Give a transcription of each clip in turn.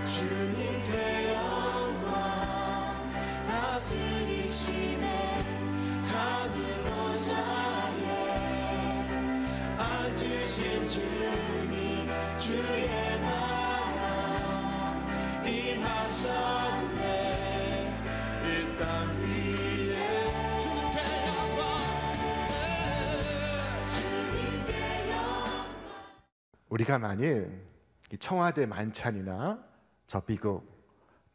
주님께 영광 다스리시네 하늘 보좌에 앉으신 주님 주의 나라 임하셨네 이 땅 위에 주님께 영광. 우리가 만일 이 청와대 만찬이나 저 미국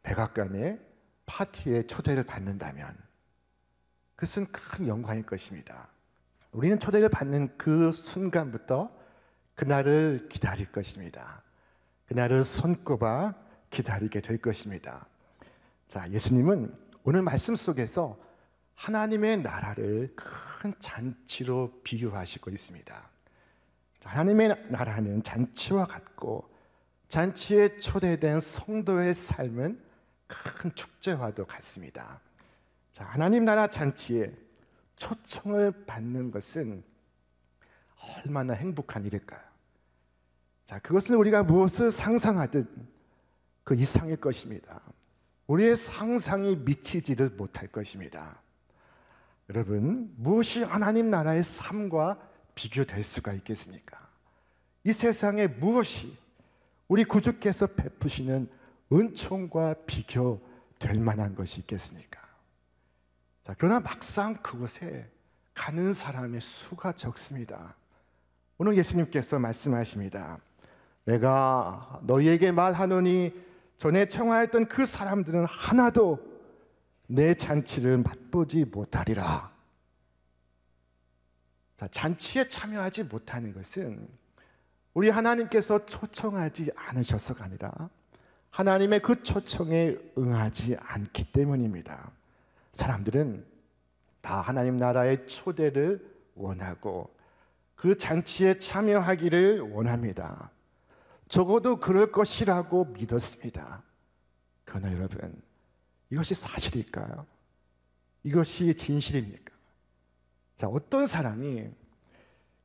백악관의 파티에 초대를 받는다면 그것은 큰 영광일 것입니다. 우리는 초대를 받는 그 순간부터 그날을 기다릴 것입니다. 그날을 손꼽아 기다리게 될 것입니다. 자, 예수님은 오늘 말씀 속에서 하나님의 나라를 큰 잔치로 비유하시고 있습니다. 하나님의 나라는 잔치와 같고 잔치에 초대된 성도의 삶은 큰 축제와도 같습니다. 자, 하나님 나라 잔치에 초청을 받는 것은 얼마나 행복한 일일까요? 자, 그것은 우리가 무엇을 상상하든 그 이상일 것입니다. 우리의 상상이 미치지를 못할 것입니다. 여러분, 무엇이 하나님 나라의 삶과 비교될 수가 있겠습니까? 이 세상에 무엇이 우리 구주께서 베푸시는 은총과 비교될 만한 것이 있겠습니까? 자, 그러나 막상 그곳에 가는 사람의 수가 적습니다. 오늘 예수님께서 말씀하십니다. 내가 너희에게 말하노니 전에 청하였던 그 사람들은 하나도 내 잔치를 맛보지 못하리라. 자, 잔치에 참여하지 못하는 것은 우리 하나님께서 초청하지 않으셔서가 아니라 하나님의 그 초청에 응하지 않기 때문입니다. 사람들은 다 하나님 나라의 초대를 원하고 그 잔치에 참여하기를 원합니다. 적어도 그럴 것이라고 믿었습니다. 그러나 여러분, 이것이 사실일까요? 이것이 진실입니까? 자, 어떤 사람이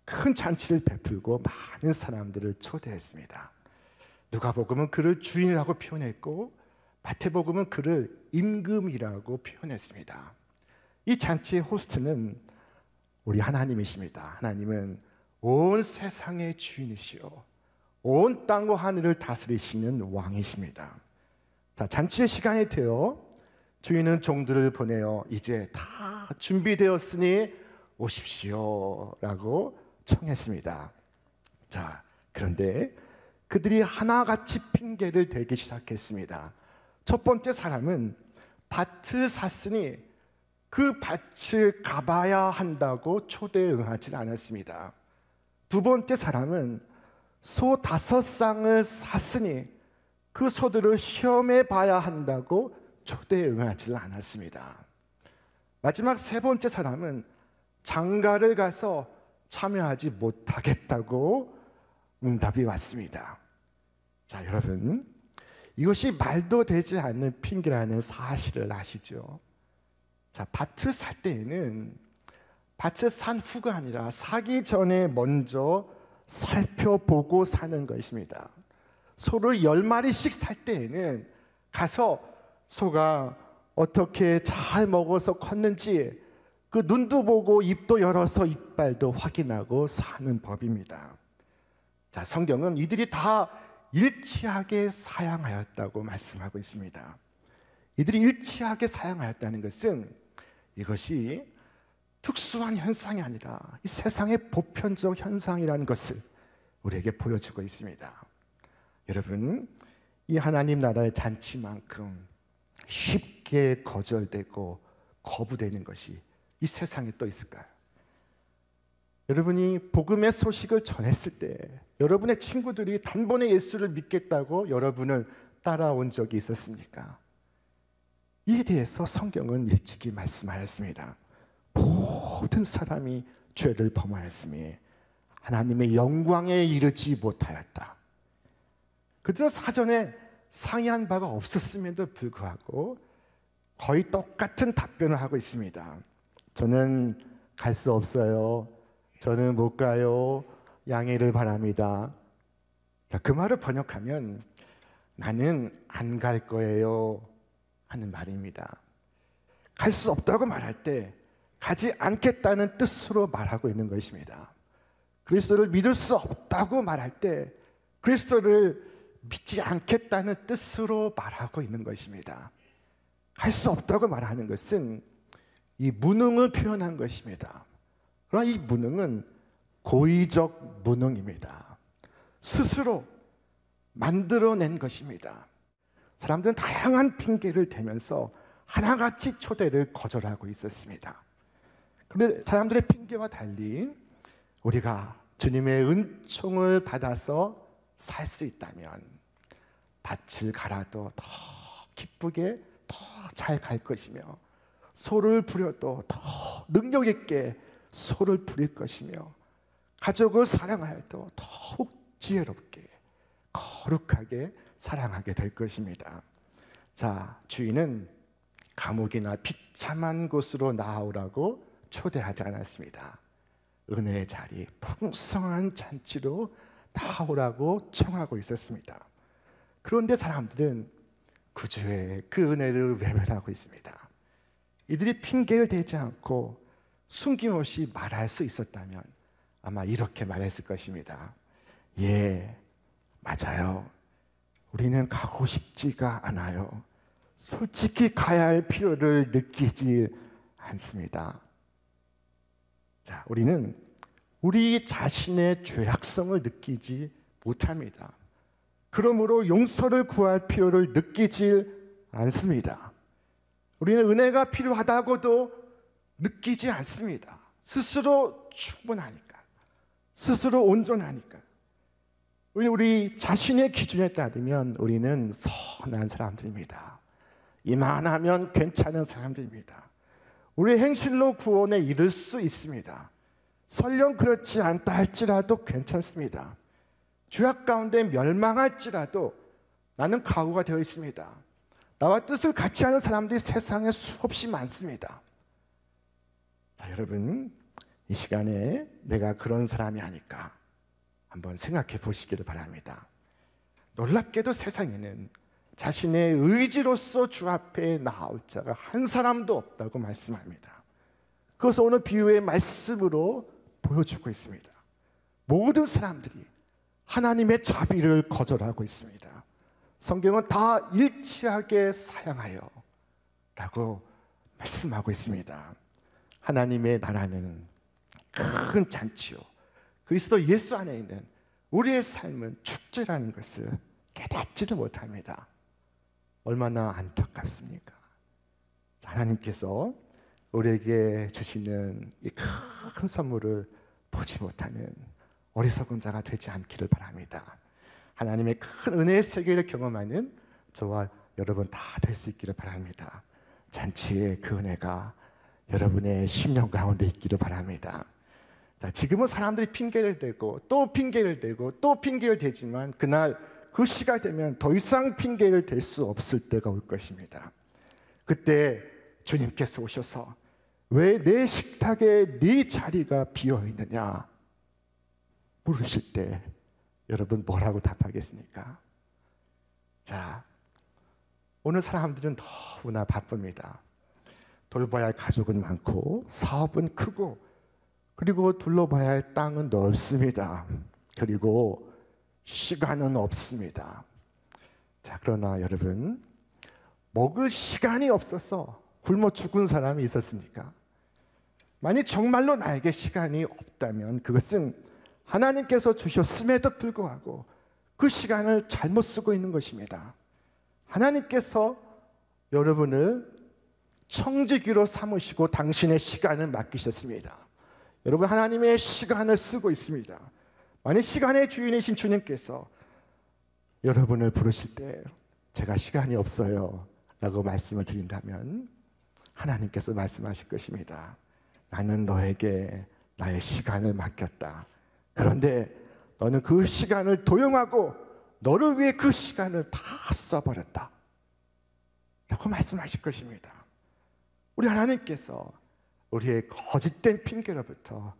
큰 잔치를 베풀고 많은 사람들을 초대했습니다. 누가복음은 그를 주인이라고 표현했고 마태복음은 그를 임금이라고 표현했습니다. 이 잔치의 호스트는 우리 하나님이십니다. 하나님은 온 세상의 주인이시오 온 땅과 하늘을 다스리시는 왕이십니다. 자, 잔치의 시간이 되어 주인은 종들을 보내어 이제 다 준비되었으니 오십시오 라고 청했습니다. 자, 그런데 그들이 하나같이 핑계를 대기 시작했습니다. 첫 번째 사람은 밭을 샀으니 그 밭을 가봐야 한다고 초대에 응하지 않았습니다. 두 번째 사람은 소 5쌍을 샀으니 그 소들을 시험해 봐야 한다고 초대에 응하지 않았습니다. 마지막 세 번째 사람은 장가를 가서 참여하지 못하겠다고 응답이 왔습니다. 자, 여러분, 이것이 말도 되지 않는 핑계라는 사실을 아시죠? 자, 밭을 살 때에는 밭을 산 후가 아니라 사기 전에 먼저 살펴보고 사는 것입니다. 소를 10마리씩 살 때에는 가서 소가 어떻게 잘 먹어서 컸는지 그 눈도 보고 입도 열어서 이빨도 확인하고 사는 법입니다. 자, 성경은 이들이 다 일치하게 사양하였다고 말씀하고 있습니다. 이들이 일치하게 사양하였다는 것은 이것이 특수한 현상이 아니라 이 세상의 보편적 현상이라는 것을 우리에게 보여주고 있습니다. 여러분, 이 하나님 나라의 잔치만큼 쉽게 거절되고 거부되는 것이 이 세상에 또 있을까요? 여러분이 복음의 소식을 전했을 때 여러분의 친구들이 단번에 예수를 믿겠다고 여러분을 따라온 적이 있었습니까? 이에 대해서 성경은 일찍이 말씀하였습니다. 모든 사람이 죄를 범하였으니 하나님의 영광에 이르지 못하였다. 그들은 사전에 상의한 바가 없었음에도 불구하고 거의 똑같은 답변을 하고 있습니다. 저는 갈 수 없어요. 저는 못 가요. 양해를 바랍니다. 자, 그 말을 번역하면 나는 안 갈 거예요 하는 말입니다. 갈 수 없다고 말할 때 가지 않겠다는 뜻으로 말하고 있는 것입니다. 그리스도를 믿을 수 없다고 말할 때 그리스도를 믿지 않겠다는 뜻으로 말하고 있는 것입니다. 갈 수 없다고 말하는 것은 이 무능을 표현한 것입니다. 그러나 이 무능은 고의적 무능입니다. 스스로 만들어낸 것입니다. 사람들은 다양한 핑계를 대면서 하나같이 초대를 거절하고 있었습니다. 그런데 사람들의 핑계와 달리 우리가 주님의 은총을 받아서 살 수 있다면 밭을 갈아도 더 기쁘게 더 잘 갈 것이며 소를 부려도 더 능력 있게 소를 부릴 것이며 가족을 사랑하여도 더욱 지혜롭게 거룩하게 사랑하게 될 것입니다. 자, 주인은 감옥이나 비참한 곳으로 나아오라고 초대하지 않았습니다. 은혜의 자리, 풍성한 잔치로 나아오라고 청하고 있었습니다. 그런데 사람들은 구주의 그 은혜를 외면하고 있습니다. 이들이 핑계를 대지 않고 숨김없이 말할 수 있었다면 아마 이렇게 말했을 것입니다. 예, 맞아요. 우리는 가고 싶지가 않아요. 솔직히 가야 할 필요를 느끼지 않습니다. 자, 우리는 우리 자신의 죄악성을 느끼지 못합니다. 그러므로 용서를 구할 필요를 느끼지 않습니다. 우리는 은혜가 필요하다고도 느끼지 않습니다. 스스로 충분하니까, 스스로 온전하니까. 우리 자신의 기준에 따르면 우리는 선한 사람들입니다. 이만하면 괜찮은 사람들입니다. 우리의 행실로 구원에 이를 수 있습니다. 설령 그렇지 않다 할지라도 괜찮습니다. 죄악 가운데 멸망할지라도 나는 각오가 되어 있습니다. 나와 뜻을 같이 하는 사람들이 세상에 수없이 많습니다. 자, 여러분, 이 시간에 내가 그런 사람이 아닐까 한번 생각해 보시기를 바랍니다. 놀랍게도 세상에는 자신의 의지로서 주 앞에 나올 자가 한 사람도 없다고 말씀합니다. 그것을 오늘 비유의 말씀으로 보여주고 있습니다. 모든 사람들이 하나님의 자비를 거절하고 있습니다. 성경은 다 일치하게 사양하여 라고 말씀하고 있습니다. 하나님의 나라는 큰 잔치요, 그리스도 예수 안에 있는 우리의 삶은 축제라는 것을 깨닫지를 못합니다. 얼마나 안타깝습니까? 하나님께서 우리에게 주시는 이 큰 선물을 보지 못하는 어리석은 자가 되지 않기를 바랍니다. 하나님의 큰 은혜의 세계를 경험하는 저와 여러분 다 될 수 있기를 바랍니다. 잔치의 그 은혜가 여러분의 심령 가운데 있기를 바랍니다. 자, 지금은 사람들이 핑계를 대고 또 핑계를 대고 또 핑계를 대지만 그날 그 시가 되면 더 이상 핑계를 댈 수 없을 때가 올 것입니다. 그때 주님께서 오셔서 왜 내 식탁에 네 자리가 비어 있느냐 물으실 때 여러분 뭐라고 답하겠습니까? 자, 오늘 사람들은 너무나 바쁩니다. 돌봐야 할 가족은 많고 사업은 크고 그리고 둘러봐야 할 땅은 넓습니다. 그리고 시간은 없습니다. 자, 그러나 여러분, 먹을 시간이 없어서 굶어 죽은 사람이 있었습니까? 만약 정말로 나에게 시간이 없다면 그것은 하나님께서 주셨음에도 불구하고 그 시간을 잘못 쓰고 있는 것입니다. 하나님께서 여러분을 청지기로 삼으시고 당신의 시간을 맡기셨습니다. 여러분, 하나님의 시간을 쓰고 있습니다. 만약 시간의 주인이신 주님께서 여러분을 부르실 때 제가 시간이 없어요 라고 말씀을 드린다면 하나님께서 말씀하실 것입니다. 나는 너에게 나의 시간을 맡겼다. 그런데 너는 그 시간을 도용하고 너를 위해 그 시간을 다 써버렸다 라고 말씀하실 것입니다. 우리 하나님께서 우리의 거짓된 핑계로부터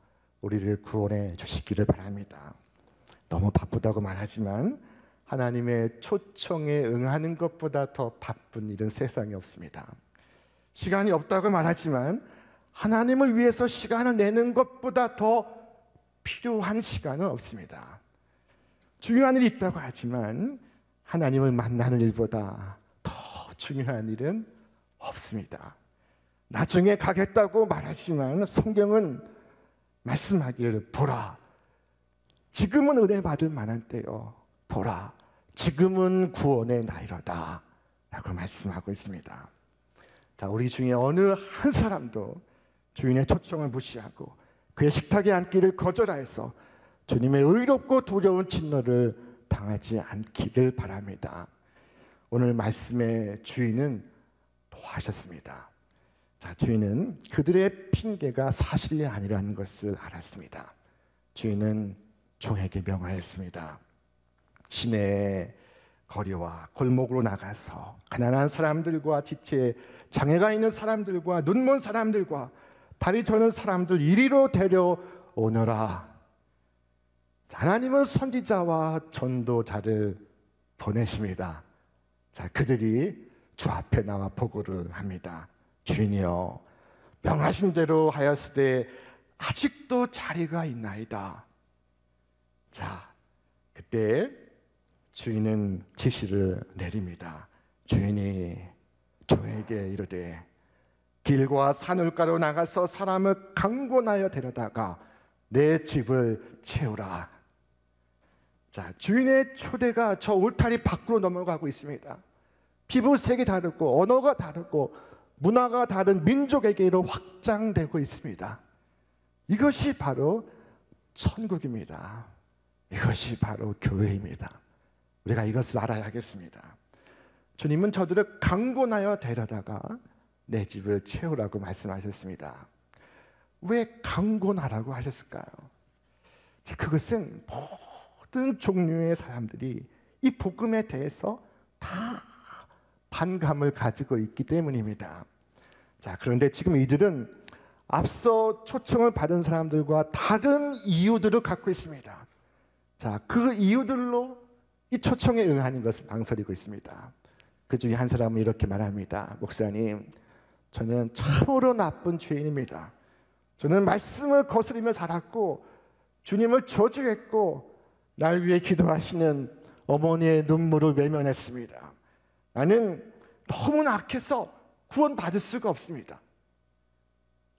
우리를 구원해 주시기를 바랍니다. 너무 바쁘다고 말하지만 하나님의 초청에 응하는 것보다 더 바쁜 일은 세상에 없습니다. 시간이 없다고 말하지만 하나님을 위해서 시간을 내는 것보다 더 필요한 시간은 없습니다. 중요한 일이 있다고 하지만 하나님을 만나는 일보다 더 중요한 일은 없습니다. 나중에 가겠다고 말하지만 성경은 말씀하기를 보라, 지금은 은혜 받을 만한 때요, 보라, 지금은 구원의 나이로다 라고 말씀하고 있습니다. 자, 우리 중에 어느 한 사람도 주인의 초청을 무시하고 그의 식탁에 앉기를 거절하여서 주님의 의롭고 두려운 진노를 당하지 않기를 바랍니다. 오늘 말씀의 주인은 또 하셨습니다. 자, 주인은 그들의 핑계가 사실이 아니라는 것을 알았습니다. 주인은 종에게 명하였습니다. 시내의 거리와 골목으로 나가서 가난한 사람들과 지체에 장애가 있는 사람들과 눈먼 사람들과 다리 저는 사람들 이리로 데려오너라. 하나님은 선지자와 전도자를 보내십니다. 자, 그들이 주 앞에 나와 보고를 합니다. 주인이여, 명하신 대로 하였으되 아직도 자리가 있나이다. 자, 그때 주인은 지시를 내립니다. 주인이 종에게 이르되 길과 산울가로 나가서 사람을 강권하여 데려다가 내 집을 채우라. 자, 주인의 초대가 저 울타리 밖으로 넘어가고 있습니다. 피부색이 다르고 언어가 다르고 문화가 다른 민족에게로 확장되고 있습니다. 이것이 바로 천국입니다. 이것이 바로 교회입니다. 우리가 이것을 알아야겠습니다. 주님은 저들을 강권하여 데려다가 내 집을 채우라고 말씀하셨습니다. 왜 강권하라고 하셨을까요? 그것은 모든 종류의 사람들이 이 복음에 대해서 다 반감을 가지고 있기 때문입니다. 자, 그런데 지금 이들은 앞서 초청을 받은 사람들과 다른 이유들을 갖고 있습니다. 자, 그 이유들로 이 초청에 응하는 것을 망설이고 있습니다. 그 중에 한 사람은 이렇게 말합니다. 목사님, 저는 참으로 나쁜 죄인입니다. 저는 말씀을 거스리며 살았고 주님을 저주했고 날 위해 기도하시는 어머니의 눈물을 외면했습니다. 나는 너무나 악해서 구원받을 수가 없습니다.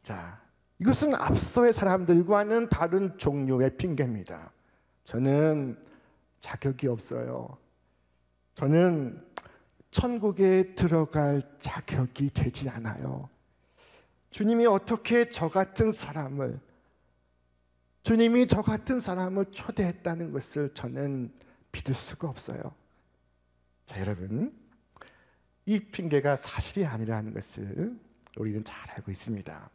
자, 이것은 앞서의 사람들과는 다른 종류의 핑계입니다. 저는 자격이 없어요. 저는 천국에 들어갈 자격이 되지 않아요. 주님이 어떻게 저 같은 사람을 초대했다는 것을 저는 믿을 수가 없어요. 자, 여러분, 이 핑계가 사실이 아니라는 것을 우리는 잘 알고 있습니다.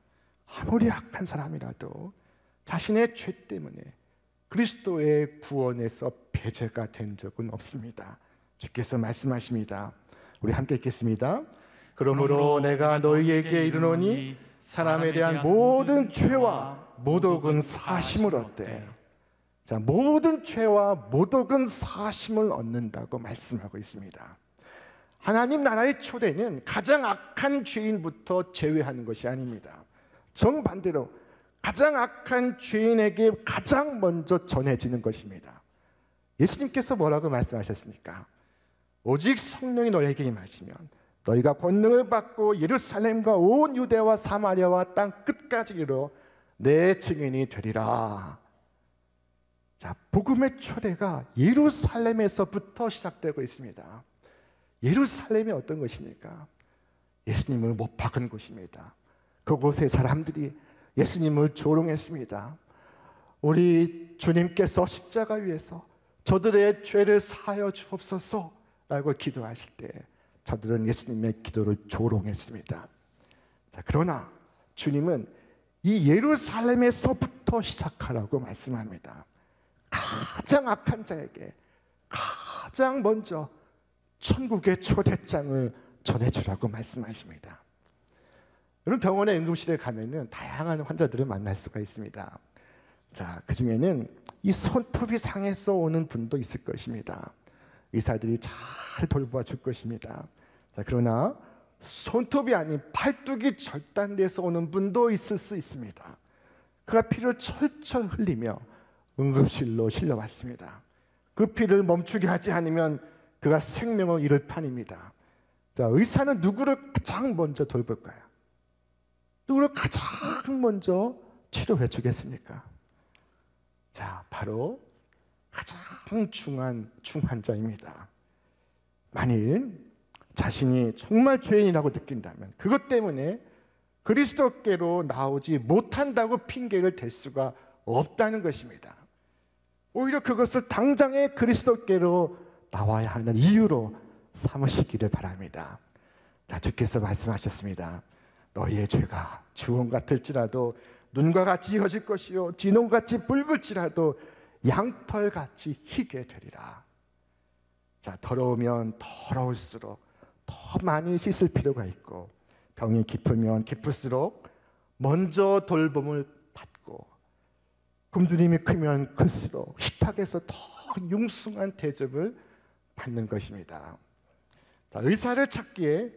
아무리 악한 사람이라도 자신의 죄 때문에 그리스도의 구원에서 배제가 된 적은 없습니다. 주께서 말씀하십니다. 우리 함께 읽겠습니다. 그러므로 내가 너희에게 이르노니 사람에 대한 모든 죄와 모독은 사심을 얻되, 자, 모든 죄와 모독은 사심을 얻는다고 말씀하고 있습니다. 하나님 나라의 초대는 가장 악한 죄인부터 제외하는 것이 아닙니다. 정반대로 가장 악한 죄인에게 가장 먼저 전해지는 것입니다. 예수님께서 뭐라고 말씀하셨습니까? 오직 성령이 너희에게 임하시면 너희가 권능을 받고 예루살렘과 온 유대와 사마리아와 땅 끝까지 이르러 내 증인이 되리라. 자, 복음의 초대가 예루살렘에서부터 시작되고 있습니다. 예루살렘이 어떤 것입니까? 예수님을 못 박은 곳입니다. 그곳의 사람들이 예수님을 조롱했습니다. 우리 주님께서 십자가 위에서 저들의 죄를 사하여 주옵소서 라고 기도하실 때 저들은 예수님의 기도를 조롱했습니다. 자, 그러나 주님은 이 예루살렘에서부터 시작하라고 말씀합니다. 가장 악한 자에게 가장 먼저 천국의 초대장을 전해주라고 말씀하십니다. 여러분, 병원에 응급실에 가면은 다양한 환자들을 만날 수가 있습니다. 자, 그 중에는 이 손톱이 상해서 오는 분도 있을 것입니다. 의사들이 잘 돌봐 줄 것입니다. 자, 그러나 손톱이 아닌 팔뚝이 절단돼서 오는 분도 있을 수 있습니다. 그가 피를 철철 흘리며 응급실로 실려왔습니다. 그 피를 멈추게 하지 않으면 그가 생명을 잃을 판입니다. 자, 의사는 누구를 가장 먼저 돌볼까요? 누구를 가장 먼저 치료해 주겠습니까? 자, 바로 가장 중환자입니다. 만일 자신이 정말 죄인이라고 느낀다면 그것 때문에 그리스도께로 나오지 못한다고 핑계를 댈 수가 없다는 것입니다. 오히려 그것을 당장에 그리스도께로 나와야 하는 이유로 삼으시기를 바랍니다. 자, 주께서 말씀하셨습니다. 너희의 죄가 주홍 같을지라도 눈과 같이 이어질 것이요 진홍같이 붉을지라도 양털같이 희게 되리라. 자, 더러우면 더러울수록 더 많이 씻을 필요가 있고 병이 깊으면 깊을수록 먼저 돌봄을 받고 굶주림이 크면 클수록 식탁에서 더 융숭한 대접을 받는 것입니다. 자, 의사를 찾기에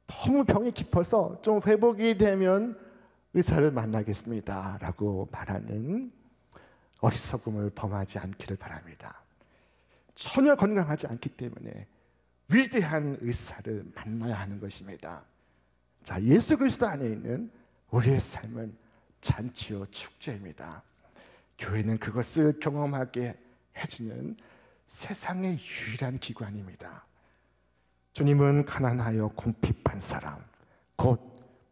너무 병이 깊어서 좀 회복이 되면 의사를 만나겠습니다 라고 말하는 어리석음을 범하지 않기를 바랍니다. 전혀 건강하지 않기 때문에 위대한 의사를 만나야 하는 것입니다. 자, 예수 그리스도 안에 있는 우리의 삶은 잔치요 축제입니다. 교회는 그것을 경험하게 해주는 세상의 유일한 기관입니다. 주님은 가난하여 궁핍한 사람, 곧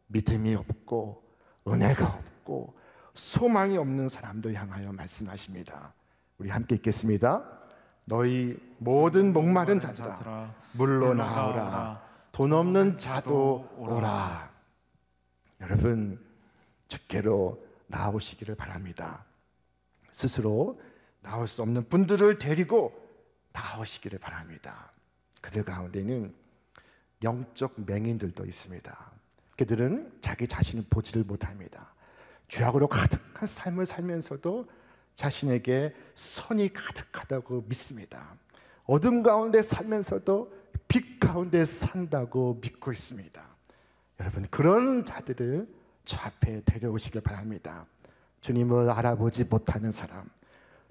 믿음이 없고 은혜가 없고 소망이 없는 사람도 향하여 말씀하십니다. 우리 함께 읽겠습니다. 너희 모든 목마른 자들아 물로 나오라. 돈 없는 자도 오라. 여러분, 주께로 나오시기를 바랍니다. 스스로 나올 수 없는 분들을 데리고 나오시기를 바랍니다. 그들 가운데는 영적 맹인들도 있습니다. 그들은 자기 자신을 보지를 못합니다. 죄악으로 가득한 삶을 살면서도 자신에게 선이 가득하다고 믿습니다. 어둠 가운데 살면서도 빛 가운데 산다고 믿고 있습니다. 여러분, 그런 자들을 저 앞에 데려오시길 바랍니다. 주님을 알아보지 못하는 사람,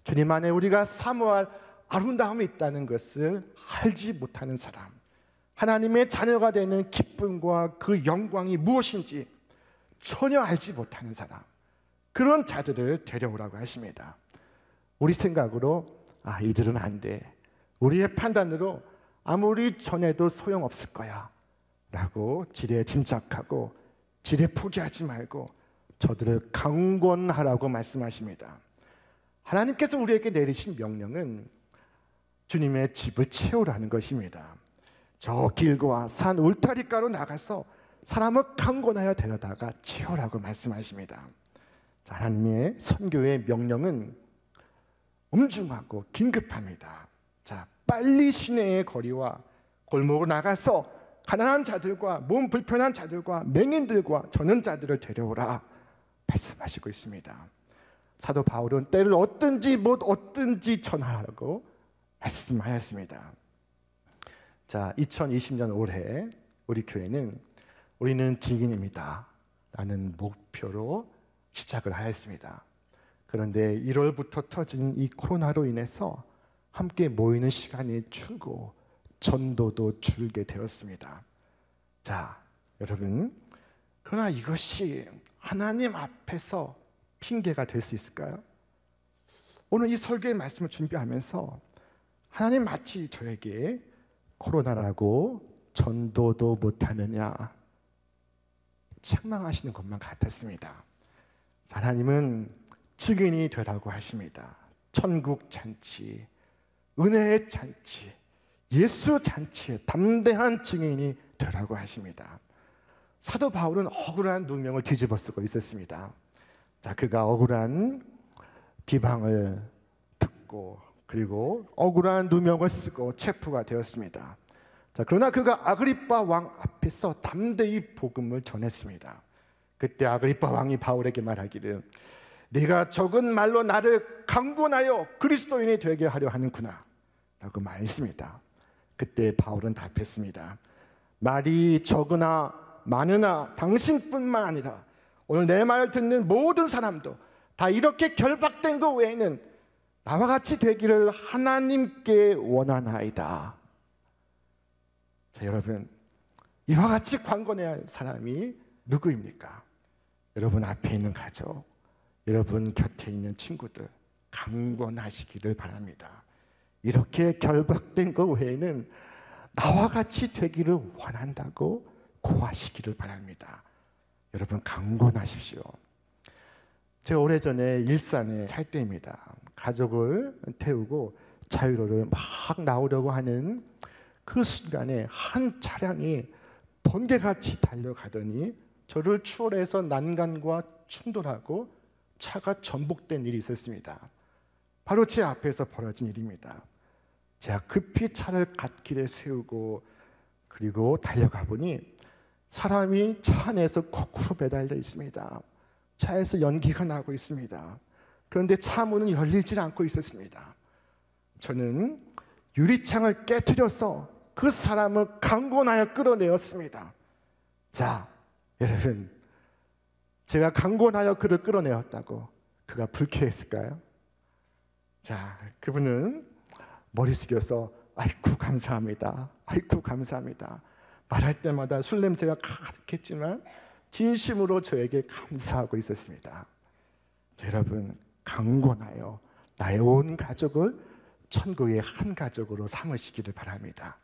주님 안에 우리가 사모할 아름다움이 있다는 것을 알지 못하는 사람, 하나님의 자녀가 되는 기쁨과 그 영광이 무엇인지 전혀 알지 못하는 사람, 그런 자들을 데려오라고 하십니다. 우리 생각으로 이들은 안 돼, 우리의 판단으로 아무리 전해도 소용없을 거야 라고 지레 짐작하고 지레 포기하지 말고 저들을 강권하라고 말씀하십니다. 하나님께서 우리에게 내리신 명령은 주님의 집을 채우라는 것입니다. 저 길과 산 울타리가로 나가서 사람을 강권하여 데려다가 채우라고 말씀하십니다. 하나님의 선교의 명령은 엄중하고 긴급합니다. 자, 빨리 시내의 거리와 골목으로 나가서 가난한 자들과 몸 불편한 자들과 맹인들과 전원자들을 데려오라 말씀하시고 있습니다. 사도 바울은 때를 얻든지 못 얻든지 전하라고 말씀하였습니다. 자, 2020년 올해 우리 교회는 우리는 증인입니다 라는 목표로 시작을 하였습니다. 그런데 1월부터 터진 이 코로나로 인해서 함께 모이는 시간이 줄고 전도도 줄게 되었습니다. 자, 여러분, 그러나 이것이 하나님 앞에서 핑계가 될 수 있을까요? 오늘 이 설교의 말씀을 준비하면서 하나님 마치 저에게 코로나라고 전도도 못하느냐 책망하시는 것만 같았습니다. 하나님은 증인이 되라고 하십니다. 천국 잔치, 은혜의 잔치, 예수 잔치에 담대한 증인이 되라고 하십니다. 사도 바울은 억울한 누명을 뒤집어 쓰고 있었습니다. 자, 그가 억울한 비방을 듣고 그리고 억울한 누명을 쓰고 체포가 되었습니다. 자, 그러나 그가 아그리빠 왕 앞에서 담대히 복음을 전했습니다. 그때 아그리빠 왕이 바울에게 말하기를 네가 적은 말로 나를 강권하여 그리스도인이 되게 하려 하는구나 라고 말했습니다. 그때 바울은 답했습니다. 말이 적으나 많으나 당신뿐만 아니라 오늘 내 말을 듣는 모든 사람도 다 이렇게 결박된 것 외에는 나와 같이 되기를 하나님께 원하나이다. 자, 여러분, 이와 같이 강권해야 할 사람이 누구입니까? 여러분 앞에 있는 가족, 여러분 곁에 있는 친구들 강권하시기를 바랍니다. 이렇게 결박된 것 외에는 나와 같이 되기를 원한다고 고하시기를 바랍니다. 여러분 강권하십시오. 제가 오래전에 일산에 살 때입니다. 가족을 태우고 자유로를 막 나오려고 하는 그 순간에 한 차량이 번개같이 달려가더니 저를 추월해서 난간과 충돌하고 차가 전복된 일이 있었습니다. 바로 제 앞에서 벌어진 일입니다. 제가 급히 차를 갓길에 세우고 그리고 달려가 보니 사람이 차 안에서 거꾸로 매달려 있습니다. 차에서 연기가 나고 있습니다. 그런데 차 문은 열리질 않고 있었습니다. 저는 유리창을 깨트려서 그 사람을 강권하여 끌어내었습니다. 자, 여러분, 제가 강권하여 그를 끌어내었다고 그가 불쾌했을까요? 자, 그분은 머리 숙여서 아이쿠 감사합니다. 아이쿠 감사합니다. 말할 때마다 술 냄새가 가득했지만 진심으로 저에게 감사하고 있었습니다. 자, 여러분, 강권하여 나의 온 가족을 천국의 한 가족으로 삼으시기를 바랍니다.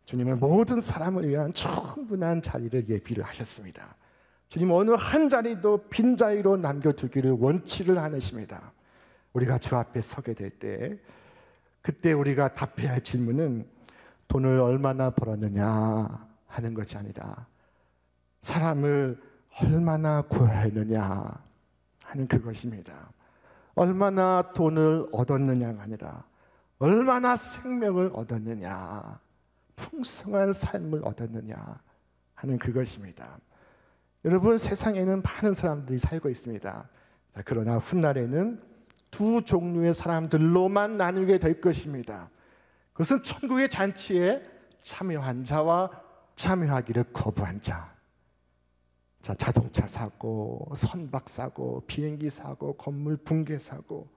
주님은 모든 사람을 위한 충분한 자리를 예비를 하셨습니다. 주님 어느 한 자리도 빈자리로 남겨두기를 원치를 않으십니다. 우리가 주 앞에 서게 될 때 그때 우리가 답해야 할 질문은 돈을 얼마나 벌었느냐 하는 것이 아니라 사람을 얼마나 구하였느냐 하는 그것입니다. 얼마나 돈을 얻었느냐가 아니라 얼마나 생명을 얻었느냐, 풍성한 삶을 얻었느냐 하는 그것입니다. 여러분, 세상에는 많은 사람들이 살고 있습니다. 그러나 훗날에는 두 종류의 사람들로만 나누게 될 것입니다. 그것은 천국의 잔치에 참여한 자와 참여하기를 거부한 자. 자, 자동차 사고, 선박 사고, 비행기 사고, 건물 붕괴 사고,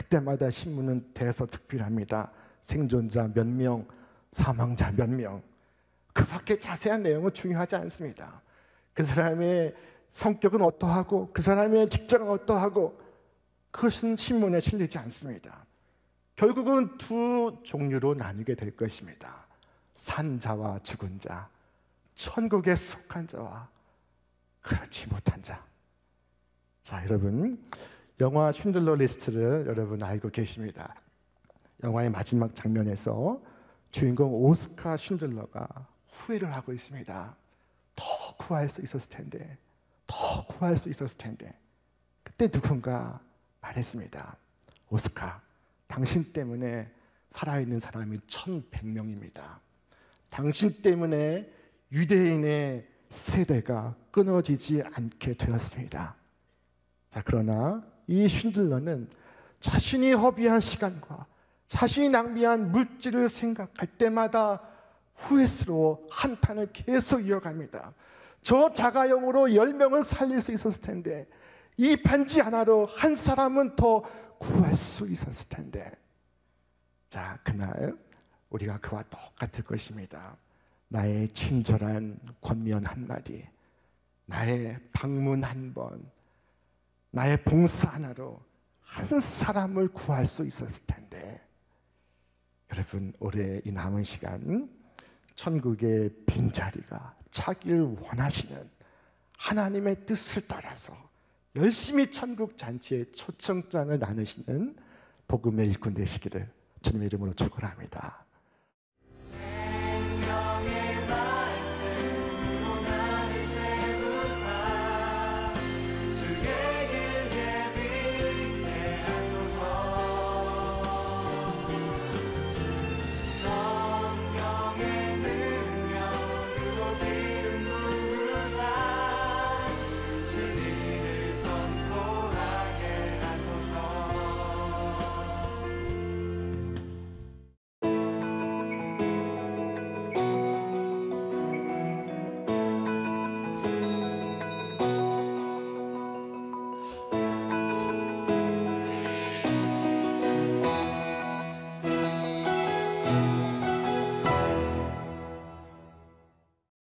그때마다 신문은 대서특필합니다. 생존자 몇 명, 사망자 몇 명. 그 밖에 자세한 내용은 중요하지 않습니다. 그 사람의 성격은 어떠하고 그 사람의 직장은 어떠하고 그것은 신문에 실리지 않습니다. 결국은 두 종류로 나뉘게 될 것입니다. 산 자와 죽은 자, 천국에 속한 자와 그렇지 못한 자. 자, 여러분, 영화 쉰들러 리스트를 여러분 알고 계십니다. 영화의 마지막 장면에서 주인공 오스카 쉰들러가 후회를 하고 있습니다. 더 구할 수 있었을 텐데, 더 구할 수 있었을 텐데. 그때 누군가 말했습니다. 오스카, 당신 때문에 살아있는 사람이 1,100명입니다. 당신 때문에 유대인의 세대가 끊어지지 않게 되었습니다. 자, 그러나 이 쉰들러는 자신이 허비한 시간과 자신이 낭비한 물질을 생각할 때마다 후회스러워 한탄을 계속 이어갑니다. 저 자가용으로 10명은 살릴 수 있었을 텐데, 이 반지 하나로 한 사람은 더 구할 수 있었을 텐데. 자, 그날 우리가 그와 똑같을 것입니다. 나의 친절한 권면 한마디, 나의 방문 한 번, 나의 봉사 하나로 한 사람을 구할 수 있었을 텐데. 여러분, 올해 이 남은 시간 천국의 빈자리가 차길 원하시는 하나님의 뜻을 따라서 열심히 천국 잔치의 초청장을 나누시는 복음의 일꾼 되시기를 주님의 이름으로 축원합니다.